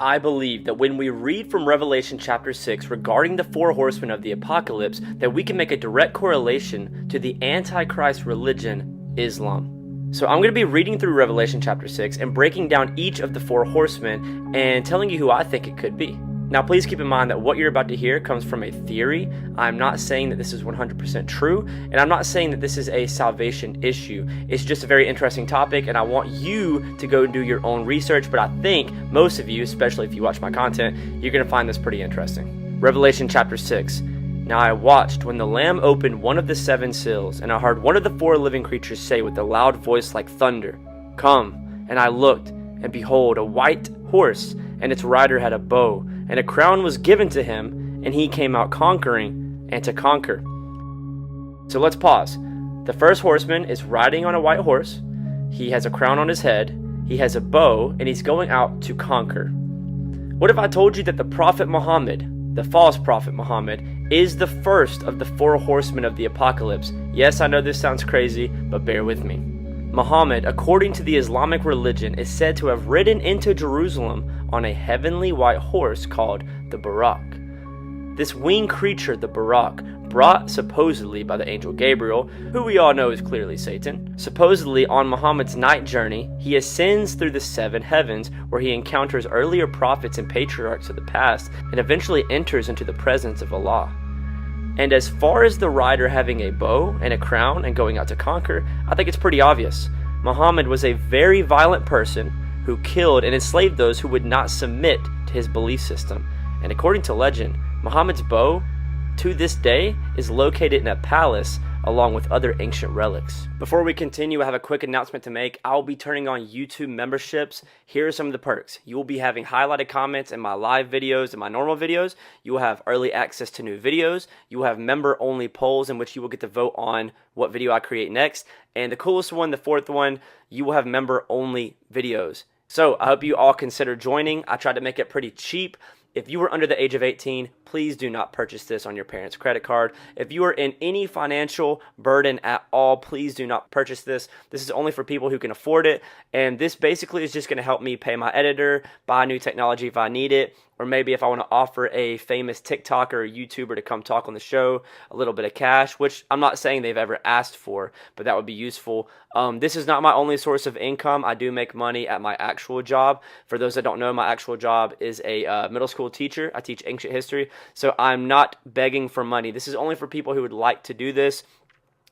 I believe that when we read from Revelation chapter 6 regarding the four horsemen of the apocalypse, that we can make a direct correlation to the Antichrist religion, Islam. So I'm going to be reading through Revelation chapter 6 and breaking down each of the four horsemen and telling you who I think it could be. Now, please keep in mind that what you're about to hear comes from a theory. I'm not saying that this is 100% true, and I'm not saying that this is a salvation issue. It's just a very interesting topic, and I want you to go and do your own research, but I think most of you, especially if you watch my content, you're going to find this pretty interesting. Revelation chapter 6. Now I watched when the Lamb opened one of the seven seals, and I heard one of the four living creatures say with a loud voice like thunder, "Come." And I looked, and behold, a white horse, and its rider had a bow, and a crown was given to him, and he came out conquering and to conquer. So let's pause. The first horseman is riding on a white horse. He has a crown on his head. He has a bow, and he's going out to conquer. What if I told you that the prophet Muhammad, the false prophet Muhammad, is the first of the four horsemen of the apocalypse? Yes, I know this sounds crazy, but bear with me. Muhammad, according to the Islamic religion, is said to have ridden into Jerusalem on a heavenly white horse called the Buraq. This winged creature, the Buraq, brought supposedly by the angel Gabriel, who we all know is clearly Satan. Supposedly on Muhammad's night journey, he ascends through the seven heavens where he encounters earlier prophets and patriarchs of the past and eventually enters into the presence of Allah. And as far as the rider having a bow and a crown and going out to conquer, I think it's pretty obvious. Muhammad was a very violent person who killed and enslaved those who would not submit to his belief system. And according to legend, Muhammad's bow, to this day, is located in a palace along with other ancient relics. Before we continue, I have a quick announcement to make. I will be turning on YouTube memberships. Here are some of the perks. You will be having highlighted comments in my live videos and my normal videos. You will have early access to new videos. You will have member-only polls in which you will get to vote on what video I create next. And the coolest one, the fourth one, you will have member-only videos. So I hope you all consider joining. I tried to make it pretty cheap. If you are under the age of 18, please do not purchase this on your parents' credit card. If you are in any financial burden at all, please do not purchase this. This is only for people who can afford it. And this basically is just going to help me pay my editor, buy new technology if I need it, or maybe if I want to offer a famous TikToker or YouTuber to come talk on the show, a little bit of cash, which I'm not saying they've ever asked for, but that would be useful. This is not my only source of income. I do make money at my actual job. For those that don't know, my actual job is a middle school teacher. I teach ancient history, so I'm not begging for money. This is only for people who would like to do this.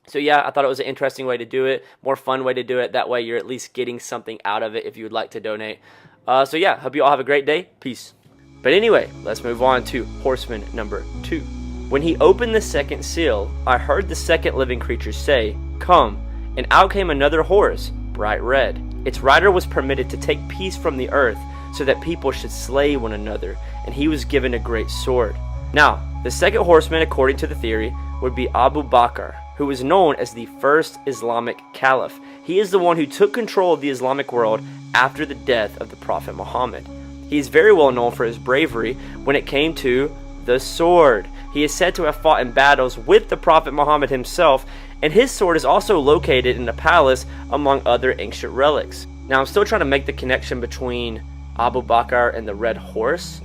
So yeah, I thought it was an interesting way to do it, more fun way to do it. That way you're at least getting something out of it if you would like to donate. So yeah, hope you all have a great day. Peace. But anyway, let's move on to horseman number 2. When he opened the second seal, I heard the second living creature say, "Come," and out came another horse, bright red. Its rider was permitted to take peace from the earth, so that people should slay one another, and he was given a great sword. Now, the second horseman, according to the theory, would be Abu Bakr, who is known as the first Islamic caliph. He is the one who took control of the Islamic world after the death of the Prophet Muhammad. He is very well known for his bravery when it came to the sword. He is said to have fought in battles with the Prophet Muhammad himself, and his sword is also located in a palace among other ancient relics. Now, I'm still trying to make the connection between Abu Bakr and the red horse.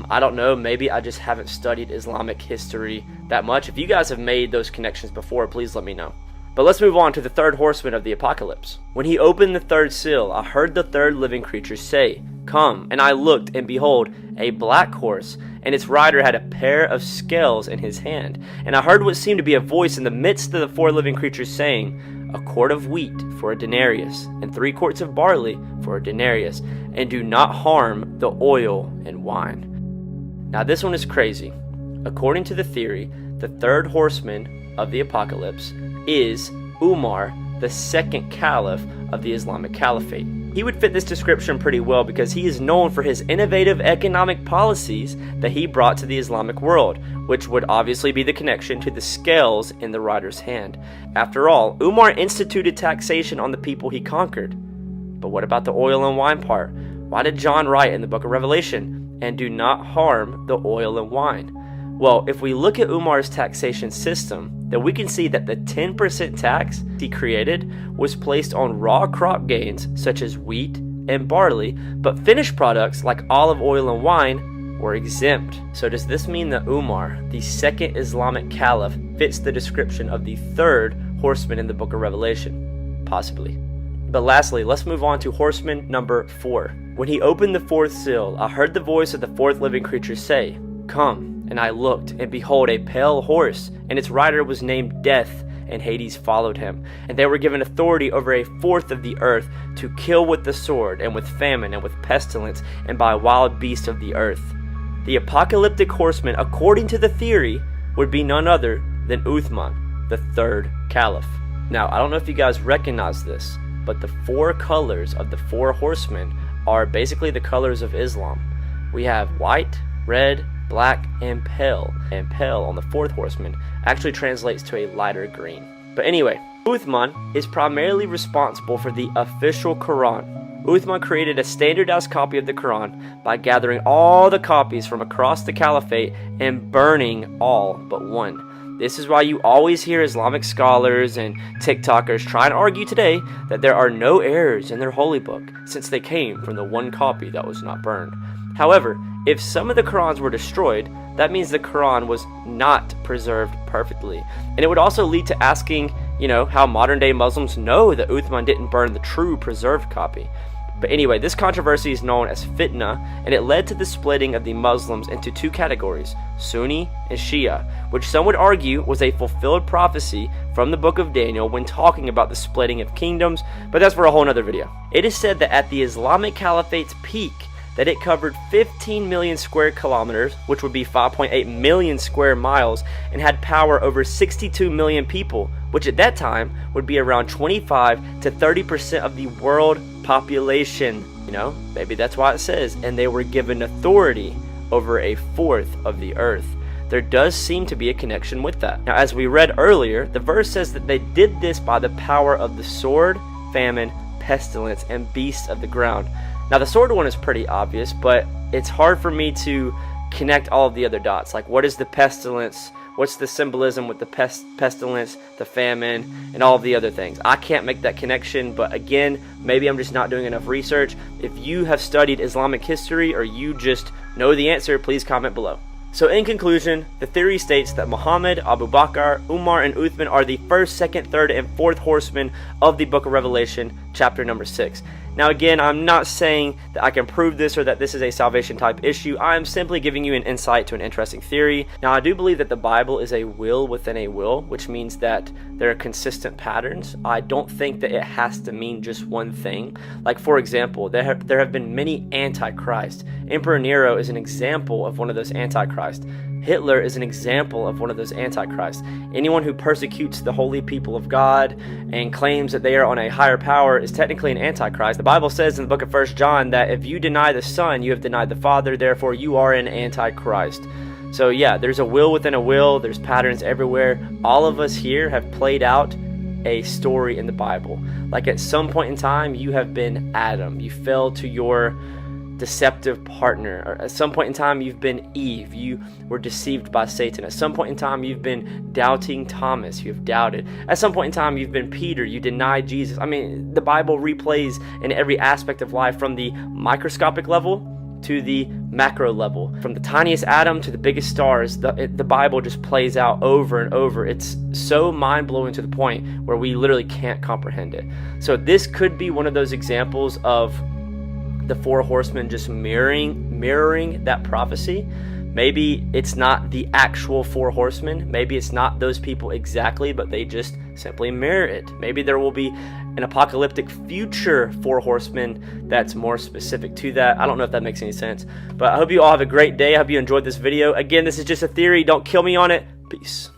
I don't know, maybe I just haven't studied Islamic history that much. If you guys have made those connections before, please let me know. But let's move on to the third horseman of the apocalypse. When he opened the third seal, I heard the third living creature say, "Come," and I looked, and behold, a black horse, and its rider had a pair of scales in his hand. And I heard what seemed to be a voice in the midst of the four living creatures saying, "A quart of wheat for a denarius, and 3 quarts of barley for a denarius, and do not harm the oil and wine." Now this one is crazy. According to the theory, the third horseman of the apocalypse is Umar, the second caliph of the Islamic Caliphate. He would fit this description pretty well because he is known for his innovative economic policies that he brought to the Islamic world, which would obviously be the connection to the scales in the rider's hand. After all, Umar instituted taxation on the people he conquered. But what about the oil and wine part? Why did John write in the book of Revelation, "And do not harm the oil and wine"? Well, if we look at Umar's taxation system, then we can see that the 10% tax he created was placed on raw crop gains such as wheat and barley, but finished products like olive oil and wine were exempt. So does this mean that Umar, the second Islamic caliph, fits the description of the third horseman in the book of Revelation? Possibly. But lastly, let's move on to horseman number 4. When he opened the fourth seal, I heard the voice of the fourth living creature say, "Come." And I looked, and behold, a pale horse, and its rider was named Death, and Hades followed him. And they were given authority over a fourth of the earth to kill with the sword, and with famine, and with pestilence, and by wild beasts of the earth. The apocalyptic horseman, according to the theory, would be none other than Uthman, the third caliph. Now, I don't know if you guys recognize this, but the 4 colors of the 4 horsemen are basically the colors of Islam. We have white, red, black, and pale. And pale on the 4th horseman actually translates to a lighter green. But anyway, Uthman is primarily responsible for the official Quran. Uthman created a standardized copy of the Quran by gathering all the copies from across the caliphate and burning all but one. This is why you always hear Islamic scholars and TikTokers try and argue today that there are no errors in their holy book, since they came from the one copy that was not burned. However, if some of the Qurans were destroyed, that means the Quran was not preserved perfectly. And it would also lead to asking, how modern day Muslims know that Uthman didn't burn the true preserved copy. But anyway, this controversy is known as fitna, and it led to the splitting of the Muslims into 2 categories, Sunni and Shia, which some would argue was a fulfilled prophecy from the book of Daniel when talking about the splitting of kingdoms, but that's for a whole nother video. It is said that at the Islamic Caliphate's peak, that it covered 15 million square kilometers, which would be 5.8 million square miles, and had power over 62 million people, which at that time would be around 25 to 30% of the world population. Maybe that's why it says, and they were given authority over a fourth of the earth. There does seem to be a connection with that. Now, as we read earlier, the verse says that they did this by the power of the sword, famine, pestilence, and beasts of the ground. Now, the sword one is pretty obvious, but it's hard for me to connect all of the other dots. Like, what is the pestilence? What's the symbolism with the pestilence, the famine, and all of the other things? I can't make that connection, but again, maybe I'm just not doing enough research. If you have studied Islamic history or you just know the answer, please comment below. So in conclusion, the theory states that Muhammad, Abu Bakr, Umar, and Uthman are the first, second, third, and fourth horsemen of the book of Revelation, chapter number 6. Now again, I'm not saying that I can prove this or that this is a salvation type issue. I am simply giving you an insight to an interesting theory. Now I do believe that the Bible is a will within a will, which means that there are consistent patterns. I don't think that it has to mean just one thing. Like, for example, there have been many antichrists. Emperor Nero is an example of one of those antichrists. Hitler is an example of one of those antichrists. Anyone who persecutes the holy people of God and claims that they are on a higher power is technically an antichrist. The Bible says in the book of 1 John that if you deny the Son, you have denied the Father, therefore you are an antichrist. So yeah, there's a will within a will, there's patterns everywhere. All of us here have played out a story in the Bible. Like, at some point in time, you have been Adam. You fell to your deceptive partner. Or at some point in time, you've been Eve. You were deceived by Satan. At some point in time, you've been doubting Thomas. You have doubted. At some point in time, you've been Peter. You denied Jesus. I mean, the Bible replays in every aspect of life, from the microscopic level to the macro level. From the tiniest atom to the biggest stars, the Bible just plays out over and over. It's so mind-blowing to the point where we literally can't comprehend it. So this could be one of those examples of the 4 horsemen just mirroring that prophecy. Maybe it's not the actual 4 horsemen. Maybe it's not those people exactly, but they just simply mirror it. Maybe there will be an apocalyptic future 4 horsemen that's more specific to that. I don't know if that makes any sense, but I hope you all have a great day. I hope you enjoyed this video. Again, this is just a theory. Don't kill me on it. Peace.